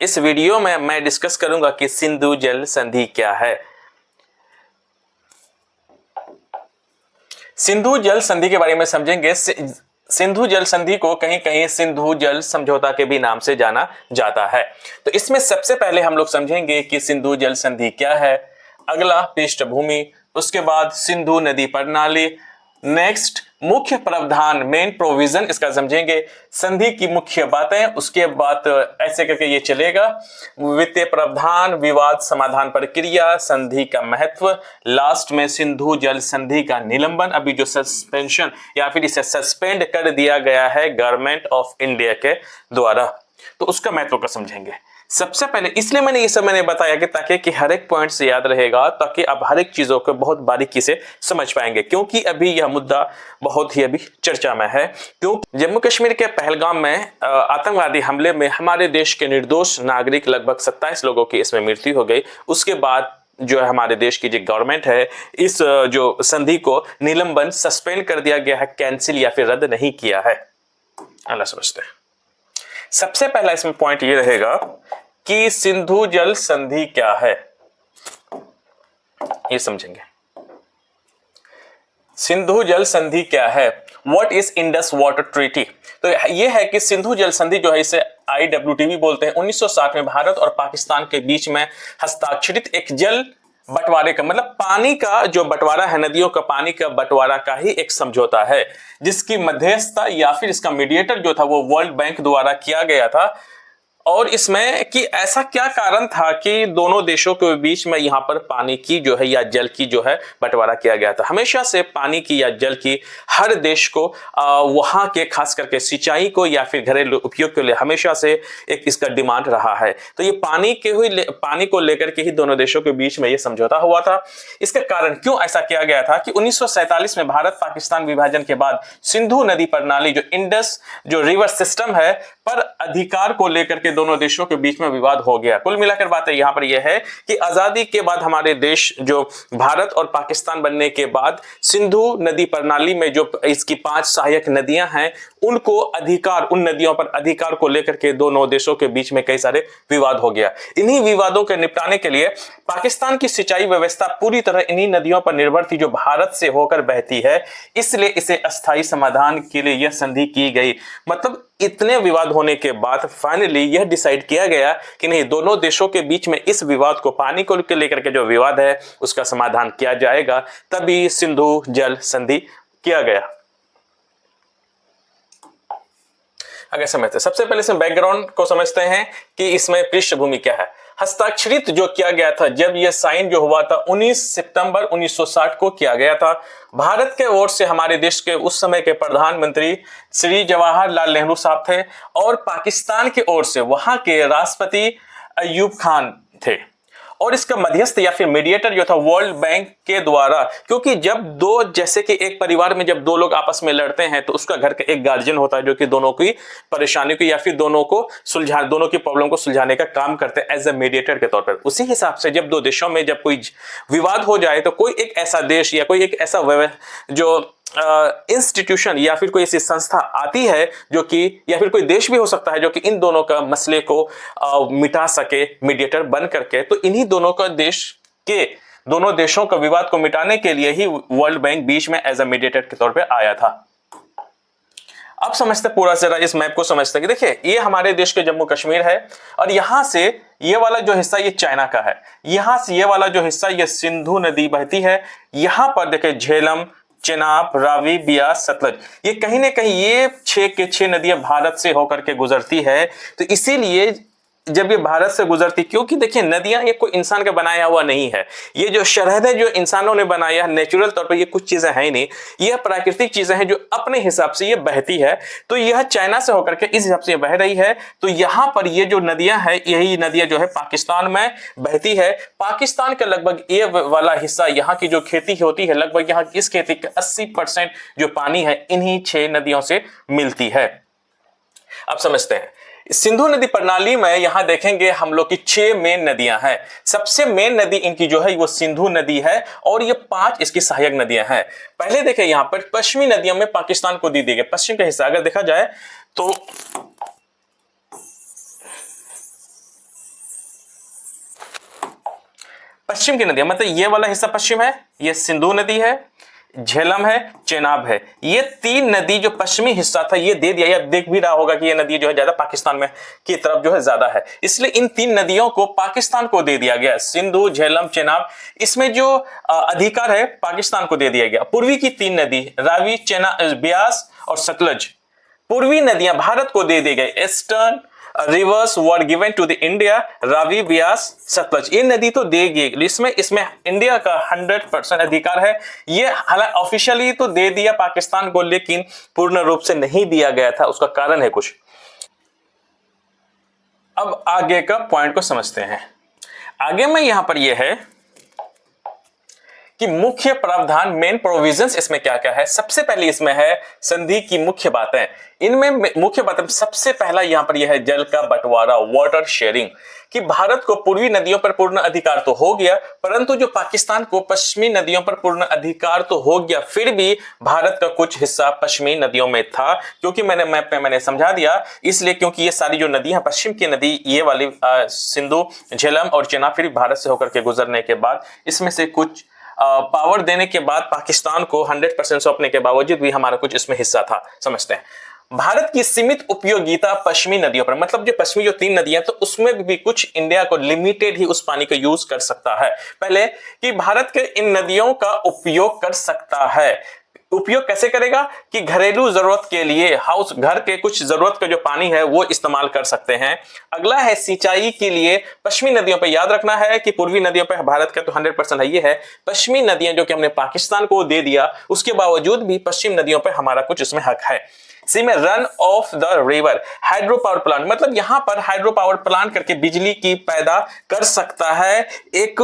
इस वीडियो में मैं डिस्कस करूंगा कि सिंधु जल संधि क्या है। सिंधु जल संधि के बारे में समझेंगे। सिंधु जल संधि को कहीं कहीं सिंधु जल समझौता के भी नाम से जाना जाता है। तो इसमें सबसे पहले हम लोग समझेंगे कि सिंधु जल संधि क्या है, अगला पृष्ठभूमि, उसके बाद सिंधु नदी प्रणाली, नेक्स्ट मुख्य प्रावधान मेन प्रोविजन इसका समझेंगे, संधि की मुख्य बातें, उसके बाद ऐसे करके ये चलेगा, वित्तीय प्रावधान, विवाद समाधान प्रक्रिया, संधि का महत्व, लास्ट में सिंधु जल संधि का निलंबन, अभी जो सस्पेंशन या फिर इसे सस्पेंड कर दिया गया है गवर्नमेंट ऑफ इंडिया के द्वारा, तो उसका महत्व को समझेंगे। सबसे पहले इसलिए मैंने ये सब बताया कि ताकि कि हर एक पॉइंट से याद रहेगा, ताकि आप हर एक चीजों को बहुत बारीकी से समझ पाएंगे, क्योंकि अभी यह मुद्दा बहुत ही अभी चर्चा में है। क्योंकि जम्मू कश्मीर के पहलगाम में आतंकवादी हमले में हमारे देश के निर्दोष नागरिक लगभग 27 लोगों की इसमें मृत्यु हो गई। उसके बाद जो है हमारे देश की जो गवर्नमेंट है, इस जो संधि को निलंबन सस्पेंड कर दिया गया है, कैंसिल या फिर रद्द नहीं किया है। अल्लाह समझते हैं। सबसे पहला इसमें पॉइंट ये रहेगा कि सिंधु जल संधि क्या है, ये समझेंगे। सिंधु जल संधि क्या है, what is Indus water treaty. तो ये है कि सिंधु जल संधि जो है, इसे IWT भी बोलते हैं, 1960 में भारत और पाकिस्तान के बीच में हस्ताक्षरित एक जल बंटवारे का, मतलब पानी का जो बंटवारा है, नदियों का पानी का बंटवारा का ही एक समझौता है, जिसकी मध्यस्थता या फिर इसका मीडिएटर जो था वो वर्ल्ड बैंक द्वारा किया गया था। और इसमें कि ऐसा क्या कारण था कि दोनों देशों के बीच में यहाँ पर पानी की जो है या जल की जो है बंटवारा किया गया था। हमेशा से पानी की या जल की हर देश को वहाँ के खास करके सिंचाई को या फिर घरेलू उपयोग के लिए हमेशा से एक इसका डिमांड रहा है। तो ये पानी को लेकर के ही दोनों देशों के बीच में ये समझौता हुआ था। इसका कारण क्यों ऐसा किया गया था कि 1947 में भारत पाकिस्तान विभाजन के बाद सिंधु नदी प्रणाली जो इंडस जो रिवर सिस्टम है पर अधिकार को लेकर के दोनों देशों के बीच में विवाद हो गया। कुल मिलाकर बात यहां पर यह है कि आजादी के बाद हमारे देश जो भारत और पाकिस्तान बनने के बाद सिंधु नदी प्रणाली में जो इसकी 5 सहायक नदियां हैं, उनको अधिकार, उन नदियों पर अधिकार को लेकर के दोनों देशों के बीच में कई सारे विवाद हो गया। इन्हीं विवादों के निपटाने के लिए पाकिस्तान की सिंचाई व्यवस्था पूरी तरह इन्हीं नदियों पर निर्भर थी जो भारत से होकर बहती है, इसलिए इसे अस्थायी समाधान के लिए यह संधि की गई। मतलब इतने विवाद होने के बाद फाइनली यह डिसाइड किया गया कि नहीं, दोनों देशों के बीच में इस विवाद को, पानी को लेकर के जो विवाद है उसका समाधान किया जाएगा, तभी सिंधु जल संधि किया गया। अगर समझते, सबसे पहले इसमें बैकग्राउंड को समझते हैं कि इसमें पृष्ठभूमि क्या है। हस्ताक्षरित जो किया गया था, जब यह साइन जो हुआ था 19 सितंबर 1960 को किया गया था। भारत के ओर से हमारे देश के उस समय के प्रधानमंत्री श्री जवाहरलाल नेहरू साहब थे, और पाकिस्तान की ओर से वहां के राष्ट्रपति अयूब खान थे, और इसका मध्यस्थ या फिर मीडिएटर जो था वर्ल्ड बैंक के द्वारा। क्योंकि जब दो, जैसे कि एक परिवार में जब दो लोग आपस में लड़ते हैं तो उसका घर का एक गार्जियन होता है जो कि दोनों की परेशानी को या फिर दोनों की प्रॉब्लम को सुलझाने का काम करते हैं एज ए मीडिएटर के तौर पर। उसी हिसाब से जब दो देशों में जब कोई विवाद हो जाए तो कोई एक ऐसा देश या कोई एक ऐसा जो इंस्टीट्यूशन या फिर कोई ऐसी संस्था आती है जो कि, या फिर कोई देश भी हो सकता है जो कि इन दोनों का मसले को मिटा सके मीडिएटर बन करके। तो इन्हीं दोनों देशों का विवाद को मिटाने के लिए ही वर्ल्ड बैंक बीच में एज ए मीडिएटर के तौर पे आया था। अब समझते पूरा जरा इस मैप को समझते कि देखिए, ये हमारे देश के जम्मू कश्मीर है, और यहां से ये वाला जो हिस्सा ये चाइना का है, यहां से ये वाला जो हिस्सा ये सिंधु नदी बहती है। यहां पर देखिए झेलम, चेनाब, रावी, बियास, सतलज, ये कहीं ना कहीं ये 6 के 6 नदियां भारत से होकर के गुजरती है। तो इसीलिए जब ये भारत से गुजरती, क्योंकि देखिए नदियां ये कोई इंसान का बनाया हुआ नहीं है, ये जो शरहदें जो इंसानों ने बनाया है नेचुरल तौर पर, ये कुछ चीजें हैं ही नहीं, यह प्राकृतिक चीजें हैं जो अपने हिसाब से ये बहती है। तो यह चाइना से होकर के इस हिसाब से बह रही है। तो यहां पर ये जो नदियां हैं, यही नदियां जो है पाकिस्तान में बहती है। पाकिस्तान का लगभग ये वाला हिस्सा, यहाँ की जो खेती होती है, लगभग यहाँ इस खेती का 80% जो पानी है इन्हीं 6 नदियों से मिलती है। अब समझते हैं सिंधु नदी प्रणाली में, यहां देखेंगे हम लोग की 6 मेन नदियां हैं। सबसे मेन नदी इनकी जो है वो सिंधु नदी है, और ये 5 इसकी सहायक नदियां हैं। पहले देखें यहां पर पश्चिमी नदियों में पाकिस्तान को दी गई, पश्चिम का हिस्सा अगर देखा जाए तो पश्चिम की नदियां, मतलब ये वाला हिस्सा पश्चिम है, ये सिंधु नदी है, झेलम है, चेनाब है, ये तीन नदी जो पश्चिमी हिस्सा था ये दे दिया। या देख भी रहा होगा कि ये नदी जो है ज्यादा पाकिस्तान में की तरफ जो है ज्यादा है, इसलिए इन तीन नदियों को पाकिस्तान को दे दिया गया। सिंधु, झेलम, चेनाब, इसमें जो अधिकार है पाकिस्तान को दे दिया गया। पूर्वी की तीन नदी रावी, ब्यास और सतलज, पूर्वी नदियां भारत को दे दी गई। Eastern rivers were given to the India, Ravi, Beas, Sutlej, ये नदी तो देगी, इसमें इंडिया का 100% अधिकार है। ये हालांकि ऑफिशियली तो दे दिया पाकिस्तान को, लेकिन पूर्ण रूप से नहीं दिया गया था, उसका कारण है कुछ। अब आगे का पॉइंट को समझते हैं। आगे में यहां पर यह है कि मुख्य प्रावधान, मेन प्रोविजंस इसमें क्या क्या है। सबसे पहले इसमें है संधि की मुख्य बातें। इनमें मुख्य बातें सबसे पहला यहां पर यह है जल का बंटवारा, वाटर शेयरिंग, कि भारत को पूर्वी नदियों पर पूर्ण अधिकार तो हो गया, परंतु जो पाकिस्तान को पश्चिमी नदियों पर पूर्ण अधिकार तो हो गया, फिर भी भारत का कुछ हिस्सा पश्चिमी नदियों में था। क्योंकि मैंने मैप में मैंने समझा दिया, इसलिए क्योंकि ये सारी जो नदियां पश्चिम की नदी, ये वाली सिंधु, झेलम और चेनाब, फिर भारत से होकर के गुजरने के बाद इसमें से कुछ पावर देने के बाद पाकिस्तान को 100% सौंपने के बावजूद भी हमारा कुछ इसमें हिस्सा था। समझते हैं भारत की सीमित उपयोगिता पश्चिमी नदियों पर, मतलब जो पश्चिमी जो तीन नदियां तो उसमें भी कुछ इंडिया को लिमिटेड ही उस पानी का यूज कर सकता है। पहले कि भारत के इन नदियों का उपयोग कर सकता है। उपयोग कैसे करेगा कि घरेलू जरूरत के लिए, हाउस घर के कुछ जरूरत का जो पानी है वो इस्तेमाल कर सकते हैं। अगला है सिंचाई के लिए पश्चिमी नदियों पर। याद रखना है कि पूर्वी नदियों पर भारत का तो 100% है, ये है पश्चिमी नदियां जो कि हमने पाकिस्तान को दे दिया, उसके बावजूद भी पश्चिम नदियों पर हमारा कुछ इसमें हक है। सी में run of the river, hydro power plant, मतलब यहां पर हाइड्रो पावर प्लांट करके बिजली की पैदा कर सकता है। एक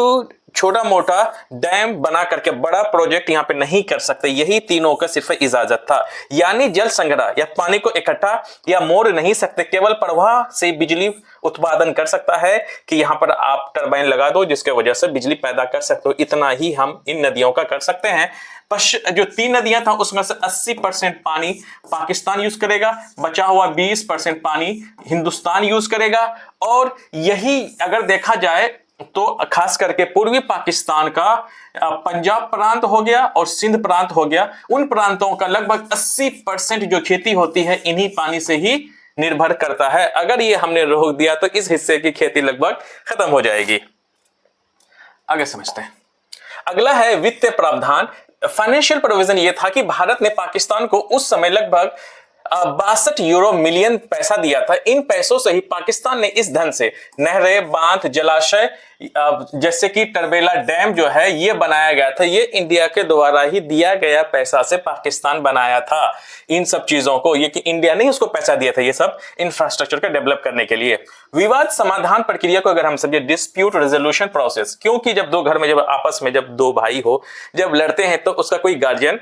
छोटा मोटा डैम बना करके बड़ा प्रोजेक्ट यहां पे नहीं कर सकते। यही तीनों का सिर्फ इजाजत था। यानी जल संग्रह या पानी को इकट्ठा या मोड़ नहीं सकते, केवल प्रवाह से बिजली उत्पादन कर सकता है कि यहां पर आप टरबाइन लगा दो जिसके वजह से बिजली पैदा कर सकते हो। इतना ही हम इन नदियों का कर सकते हैं। जो तीन नदियां था उसमें से 80% पानी पाकिस्तान यूज करेगा, बचा हुआ 20% पानी हिंदुस्तान यूज करेगा। और यही अगर देखा जाए तो खास करके पूर्वी पाकिस्तान का पंजाब प्रांत हो गया और सिंध प्रांत हो गया, उन प्रांतों का लगभग 80% जो खेती होती है इन्हीं पानी से ही निर्भर करता है। अगर ये हमने रोक दिया तो इस हिस्से की खेती लगभग खत्म हो जाएगी। आगे समझते हैं। अगला है वित्तीय प्रावधान। फाइनेंशियल प्रोविजन ये था कि भारत ने पाकिस्तान को उस समय लगभग 62 मिलियन पैसा दिया था। इन पैसों से ही पाकिस्तान ने इस धन से नहरें, बांध, जलाशय जैसे कि टरबेला डैम जो है ये बनाया गया था। ये इंडिया के द्वारा ही दिया गया पैसा से पाकिस्तान बनाया था इन सब चीजों को। ये कि इंडिया ने उसको पैसा दिया था ये सब इंफ्रास्ट्रक्चर का डेवलप करने के लिए। विवाद समाधान प्रक्रिया को अगर हम समझे, डिस्प्यूट रेजोल्यूशन प्रोसेस, क्योंकि जब दो घर में जब आपस में जब दो भाई हो जब लड़ते हैं तो उसका कोई गार्जियन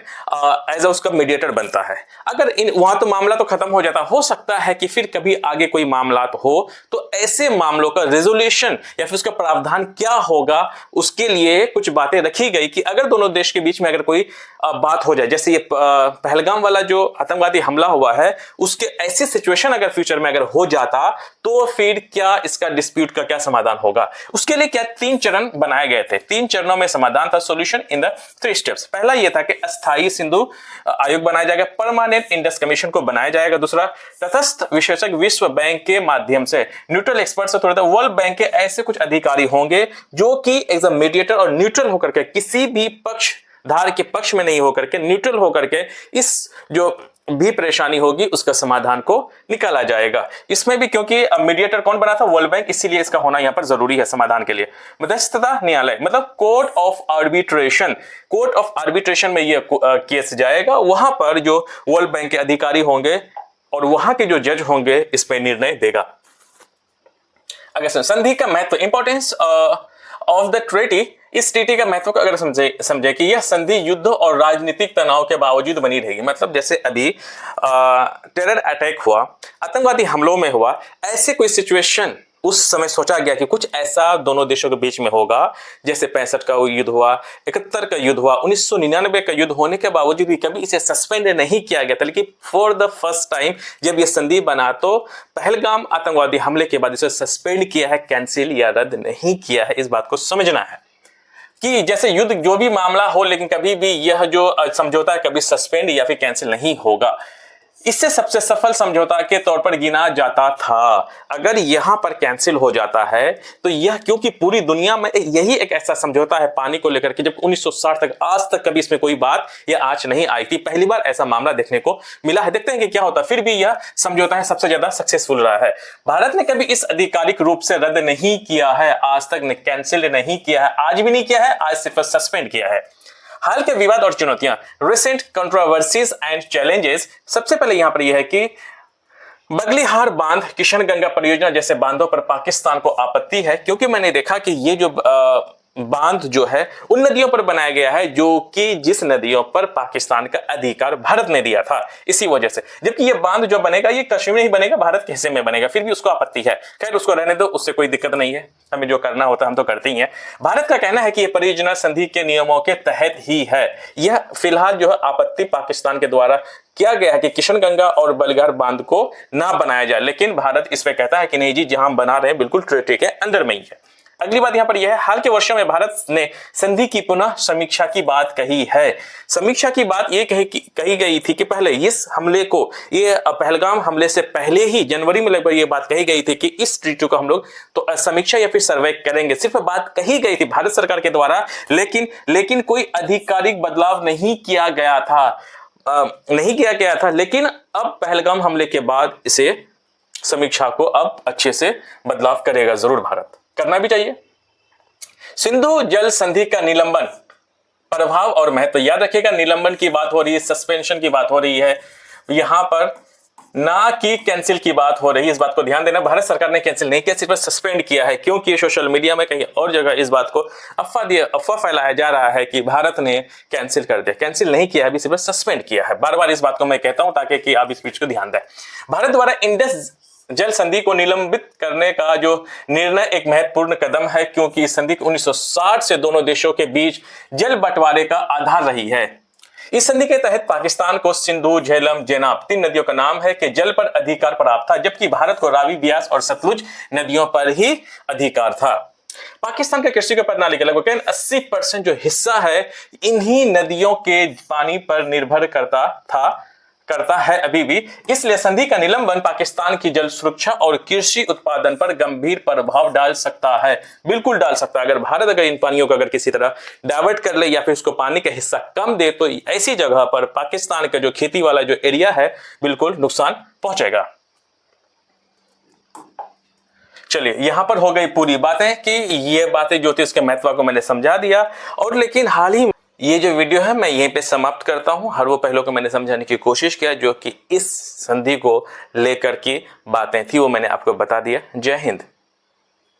एज उसका मीडिएटर बनता है। अगर वहां तो मामला तो खत्म हो जाता, हो सकता है कि फिर कभी आगे कोई मामला हो तो ऐसे मामलों का रेजोल्यूशन या फिर उसका प्रावधान क्या होगा उसके लिए कुछ बातें रखी गई कि अगर दोनों देश के बीच में अगर कोई बात हो जाए, जैसे ये पहलगाम वाला जो आतंकवादी हमला हुआ है उसके ऐसी सिचुएशन अगर फ्यूचर में अगर हो जाता तो फिर क्या इसका डिस्प्यूट का क्या समाधान होगा। उसके लिए क्या 3 चरण बनाए गए थे। 3 चरणों में समाधान था, सॉल्यूशन इन द 3 स्टेप्स। पहला यह था कि अस्थायी सिंधु आयोग बनाया जाएगा, परमानेंट इंडस कमीशन को बनाया जाएगा। दूसरा, तटस्थ विशेषज्ञ विश्व बैंक के माध्यम से, न्यूट्रल एक्सपर्ट से थोड़ा वर्ल्ड बैंक के ऐसे कुछ अधिकारी होंगे जो कि एज अ मीडिएटर और न्यूट्रल होकर के किसी भी पक्षधार के पक्ष में नहीं होकर के न्यूट्रल होकर के इस जो भी परेशानी होगी उसका समाधान को निकाला जाएगा। इसमें भी क्योंकि मीडिएटर कौन बना था, वर्ल्ड बैंक, इसीलिए इसका होना यहां पर जरूरी है समाधान के लिए। मध्यस्थता न्यायालय मतलब court of arbitration, court of arbitration में यह केस जाएगा। वहां पर जो वर्ल्ड बैंक के अधिकारी होंगे और वहां के जो जज होंगे इस पर निर्णय देगा। अगर संधि का महत्व, इंपॉर्टेंस ऑफ द ट्रीटी, इस ट्रीटी का महत्व को अगर समझे कि यह संधि युद्ध और राजनीतिक तनाव के बावजूद बनी रहेगी। मतलब जैसे अभी टेरर अटैक हुआ, आतंकवादी हमलों में हुआ, ऐसे कोई सिचुएशन उस समय सोचा गया कि कुछ ऐसा दोनों देशों के बीच में होगा, जैसे 65 का युद्ध हुआ, 71 का युद्ध हुआ, 1999 का युद्ध होने के बावजूद भी कभी इसे सस्पेंड नहीं किया गया था। लेकिन फॉर द फर्स्ट टाइम जब यह संधि बना तो पहलगाम आतंकवादी हमले के बाद इसे सस्पेंड किया है, कैंसिल या रद्द नहीं किया है। इस बात को समझना है। कि जैसे युद्ध जो भी मामला हो, लेकिन कभी भी यह जो समझौता है कभी सस्पेंड या फिर कैंसिल नहीं होगा। इससे सबसे सफल समझौता के तौर पर गिना जाता था। अगर यहां पर कैंसिल हो जाता है तो यह, क्योंकि पूरी दुनिया में यही एक ऐसा समझौता है पानी को लेकर के, जब 1960 तक आज तक कभी इसमें कोई बात या आंच नहीं आई थी, पहली बार ऐसा मामला देखने को मिला है। देखते हैं कि क्या होता है। फिर भी यह समझौता है सबसे ज्यादा सक्सेसफुल रहा है। भारत ने कभी इस आधिकारिक रूप से रद्द नहीं किया है, आज तक ने कैंसिल नहीं किया है, आज भी नहीं किया है, आज सिर्फ सस्पेंड किया है। हाल के विवाद और चुनौतियां, रिसेंट कंट्रोवर्सीज एंड चैलेंजेस। सबसे पहले यहां पर यह है कि बगलीहार बांध, किशन गंगा परियोजना जैसे बांधों पर पाकिस्तान को आपत्ति है, क्योंकि मैंने देखा कि ये जो बांध जो है उन नदियों पर बनाया गया है जो कि जिस नदियों पर पाकिस्तान का अधिकार भारत ने दिया था, इसी वजह से। जबकि ये बांध जो बनेगा ये कश्मीर में ही बनेगा, भारत के हिस्से में बनेगा, फिर भी उसको आपत्ति है। खैर उसको रहने दो, उससे कोई दिक्कत नहीं है, हमें जो करना होता है हम तो करते ही हैं। भारत का कहना है कि यह परियोजना संधि के नियमों के तहत ही है। यह फिलहाल जो है आपत्ति पाकिस्तान के द्वारा किया गया है कि किशन गंगा और बलिहार बांध को ना बनाया जाए, लेकिन भारत इस पे कहता है कि नहीं जी, जहां बना रहे हैं बिल्कुल ट्रेटी के अंदर में ही है। अगली बात यहां पर यह है, हाल के वर्षों में भारत ने संधि की पुनः समीक्षा की बात कही है। समीक्षा की बात यह कही गई थी कि पहले इस हमले को, ये पहलगाम हमले से पहले ही जनवरी में लगभग ये बात कही गई थी कि इस ट्रीटी को हम लोग तो समीक्षा या फिर सर्वे करेंगे। सिर्फ बात कही गई थी भारत सरकार के द्वारा, लेकिन कोई आधिकारिक बदलाव नहीं किया गया था। लेकिन अब पहलगाम हमले के बाद इसे समीक्षा को अब अच्छे से बदलाव करेगा जरूर, भारत करना भी चाहिए। सिंधु जल संधि का निलंबन, प्रभाव और महत्व याद रखिएगा। निलंबन की बात हो रही है, सस्पेंशन की बात हो रही है, यहां पर ना कि कैंसिल की बात हो रही है। इस बात को ध्यान देना, भारत सरकार ने कैंसिल नहीं किया, सिर्फ सस्पेंड किया है, क्योंकि सोशल मीडिया में कहीं और जगह इस बात को अफवाह फैलाया जा रहा है कि भारत ने कैंसिल कर दिया। कैंसिल नहीं किया है, अभी सिर्फ सस्पेंड किया है। बार बार इस बात को मैं कहता हूं ताकि कि आप इस चीज को ध्यान दें। भारत द्वारा इंडस जल संधि को निलंबित करने का जो निर्णय एक महत्वपूर्ण कदम है, क्योंकि इस संधि 1960 से दोनों देशों के बीच जल बंटवारे का आधार रही है। इस संधि के तहत पाकिस्तान को सिंधु, झेलम, जेनाब 3 नदियों का नाम है कि जल पर अधिकार प्राप्त था, जबकि भारत को रावी, ब्यास और सतलुज नदियों पर ही अधिकार था। पाकिस्तान के कृषि के प्रणाली का लगभग 80% जो हिस्सा है इन्हीं नदियों के पानी पर निर्भर करता है अभी भी। इसलिए संधि का निलंबन पाकिस्तान की जल सुरक्षा और कृषि उत्पादन पर गंभीर प्रभाव डाल सकता है, बिल्कुल डाल सकता है। अगर भारत इन पानियों को किसी तरह डाइवर्ट कर ले या फिर उसको पानी का हिस्सा कम दे, तो ऐसी जगह पर पाकिस्तान का जो खेती वाला जो एरिया है बिल्कुल नुकसान पहुंचेगा। चलिए, यहां पर हो गई पूरी बातें कि ये बातें जो थी इसके महत्व को मैंने समझा दिया। और लेकिन हाल ही ये जो वीडियो है मैं यहीं पे समाप्त करता हूं। हर वो पहलू को मैंने समझाने की कोशिश किया जो कि इस संधि को लेकर की बातें थी, वो मैंने आपको बता दिया। जय हिंद।